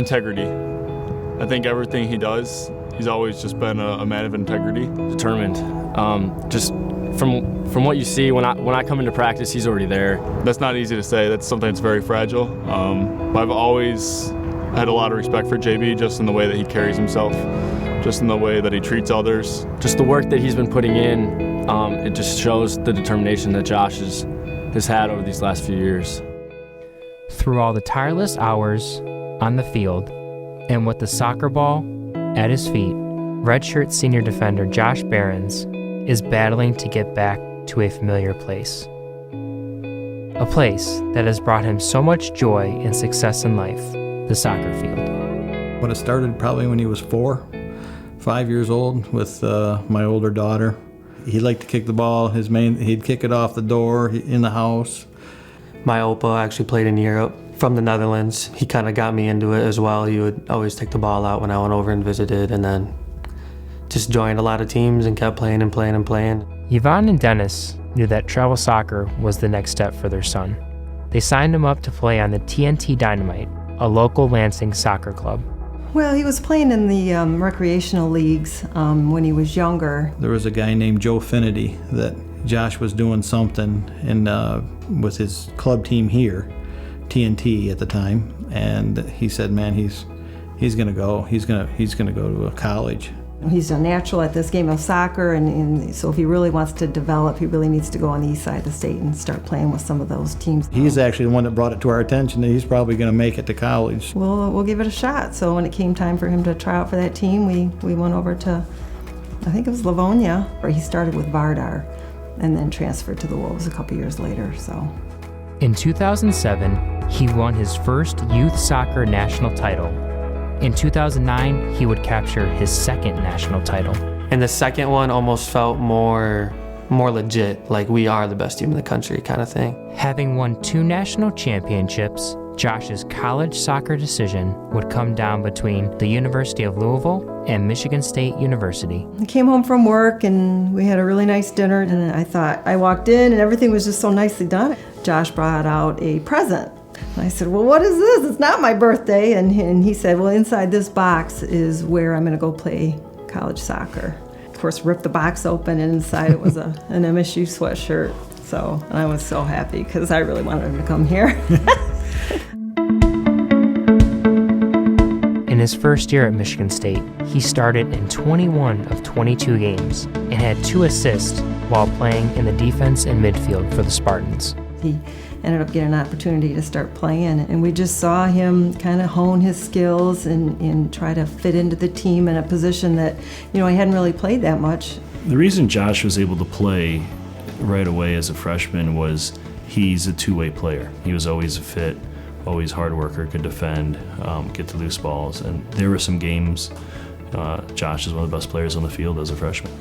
integrity. I think everything he does, he's always just been a man of integrity. Determined. Just from what you see, when I come into practice, he's already there. That's not easy to say. That's something that's very fragile. But I've always had a lot of respect for JB, just in the way that he carries himself, just in the way that he treats others. Just the work that he's been putting in, it just shows the determination that Josh has had over these last few years. Through all the tireless hours on the field and with the soccer ball at his feet, redshirt senior defender Josh Barens is battling to get back to a familiar place. A place that has brought him so much joy and success in life, the soccer field. When it started, probably when he was 5 years old, with my older daughter. He liked to kick the ball. He'd kick it off the door in the house. My Opa actually played in Europe from the Netherlands. He kind of got me into it as well. He would always take the ball out when I went over and visited, and then just joined a lot of teams and kept playing and playing and playing. Yvonne and Dennis knew that travel soccer was the next step for their son. They signed him up to play on the TNT Dynamite, a local Lansing soccer club. Well, he was playing in the recreational leagues when he was younger. There was a guy named Joe Finity that Josh was doing something with his club team here, TNT at the time, and he said, "Man, he's gonna go. He's gonna go to a college." He's a natural at this game of soccer, and so if he really wants to develop, he really needs to go on the east side of the state and start playing with some of those teams. He's actually the one that brought it to our attention that he's probably going to make it to college. We'll give it a shot. So when it came time for him to try out for that team, we went over to, I think it was Livonia, where he started with Vardar and then transferred to the Wolves a couple years later. So in 2007, he won his first youth soccer national title. In 2009, he would capture his second national title. And the second one almost felt more legit, like we are the best team in the country kind of thing. Having won 2 national championships, Josh's college soccer decision would come down between the University of Louisville and Michigan State University. I came home from work and we had a really nice dinner, and I walked in and everything was just so nicely done. Josh brought out a present. I said, "Well, what is this? It's not my birthday." And he said, "Well, inside this box is where I'm going to go play college soccer." Of course, ripped the box open, and inside it was an MSU sweatshirt. So I was so happy because I really wanted him to come here. In his first year at Michigan State, he started in 21 of 22 games and had 2 assists while playing in the defense and midfield for the Spartans. He ended up getting an opportunity to start playing, and we just saw him kind of hone his skills and try to fit into the team in a position that, he hadn't really played that much. The reason Josh was able to play right away as a freshman was he's a two-way player. He was always a fit, always hard worker, could defend, get to loose balls, and there were some games Josh is one of the best players on the field as a freshman.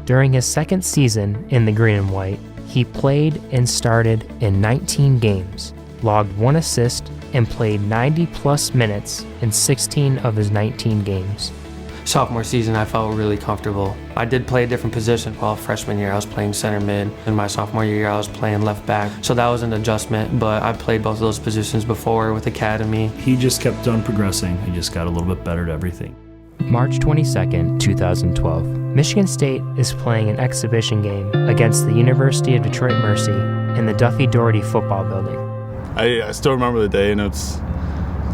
During his second season in the green and white, he played and started in 19 games, logged 1 assist, and played 90-plus minutes in 16 of his 19 games. Sophomore season, I felt really comfortable. I did play a different position. Well, freshman year, I was playing center mid. In my sophomore year, I was playing left back. So that was an adjustment, but I played both of those positions before with Academy. He just kept on progressing. He just got a little bit better at everything. March 22nd, 2012. Michigan State is playing an exhibition game against the University of Detroit Mercy in the Duffy Doherty football building. I still remember the day, and it's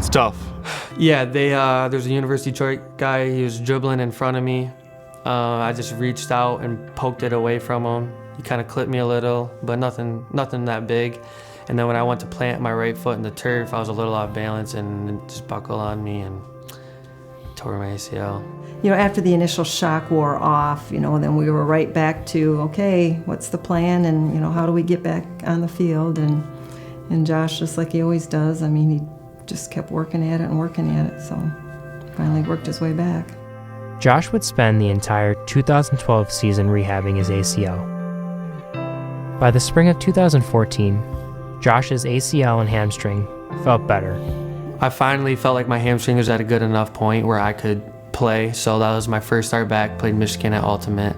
tough. Yeah, there's a University of Detroit guy. He was dribbling in front of me. I just reached out and poked it away from him. He kind of clipped me a little, but nothing that big. And then when I went to plant my right foot in the turf, I was a little off balance and it just buckled on me and tore my ACL. After the initial shock wore off, then we were right back to, okay, what's the plan, and how do we get back on the field? And Josh, just like he always does, he just kept working at it, so finally worked his way back. Josh would spend the entire 2012 season rehabbing his ACL. By the spring of 2014, Josh's ACL and hamstring felt better. I finally felt like my hamstring was at a good enough point where I could play, so that was my first start back. Played Michigan at Ultimate,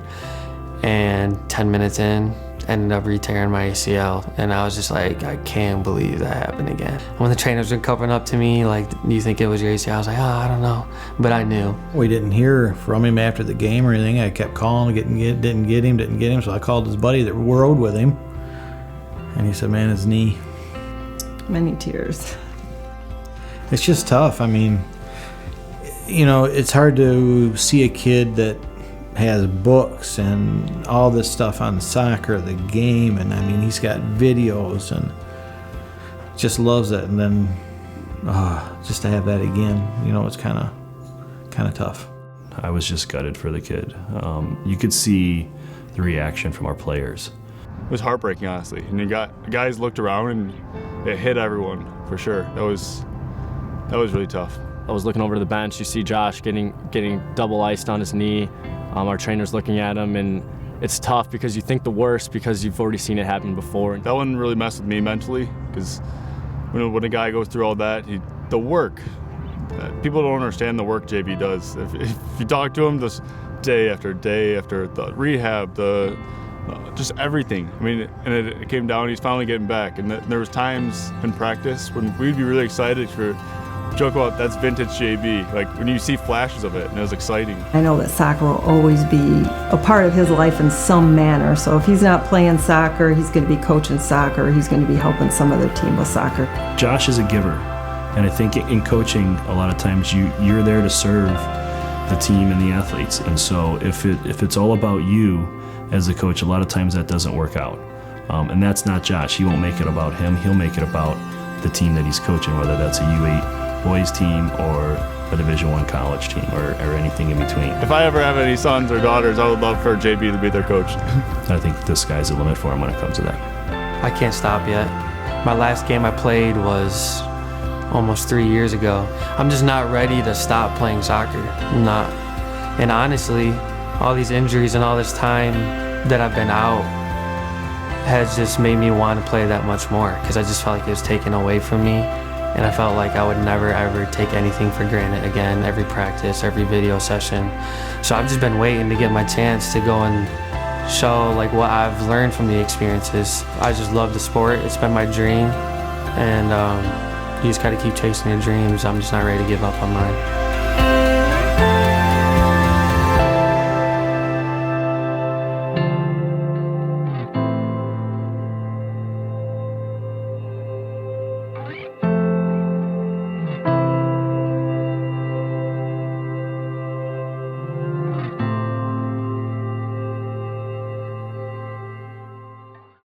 and 10 minutes in, ended up re-tearing my ACL, and I was just like, I can't believe that happened again. When the trainers were coming up to me, like, do you think it was your ACL? I was like, I don't know, but I knew. We didn't hear from him after the game or anything. I kept calling, didn't get him, so I called his buddy that rode with him, and he said, man, his knee. Many tears. It's just tough. I mean, you know, it's hard to see a kid that has books and all this stuff on soccer, the game, and I mean, he's got videos and just loves it. And then just to have that again, you know, it's kind of tough. I was just gutted for the kid. You could see the reaction from our players. It was heartbreaking, honestly. And guys looked around and it hit everyone for sure. That was really tough. I was looking over to the bench. You see Josh getting double iced on his knee. Our trainer's looking at him, and it's tough because you think the worst because you've already seen it happen before. That one really messed with me mentally because when a guy goes through all that, the work, people don't understand the work JB does. If you talk to him this day after the rehab, just everything. I mean, and it came down, he's finally getting back. And there was times in practice when we'd be really excited for joke about that's vintage JB, like when you see flashes of it, and it was exciting. I know that soccer will always be a part of his life in some manner. So if he's not playing soccer, he's going to be coaching soccer, he's going to be helping some other team with soccer. Josh is a giver, and I think in coaching, a lot of times you're there to serve the team and the athletes. And so if it's all about you as a coach, a lot of times that doesn't work out. And that's not Josh. He won't make it about him. He'll make it about the team that he's coaching, whether that's a U8 boys team or a Division I college team or anything in between. If I ever have any sons or daughters, I would love for JB to be their coach. I think the sky's the limit for him when it comes to that. I can't stop yet. My last game I played was almost 3 years ago. I'm just not ready to stop playing soccer. I'm not. And honestly, all these injuries and all this time that I've been out has just made me want to play that much more because I just felt like it was taken away from me. And I felt like I would never ever take anything for granted again, every practice, every video session. So I've just been waiting to get my chance to go and show like what I've learned from the experiences. I just love the sport. It's been my dream. And you just gotta keep chasing your dreams. I'm just not ready to give up on mine.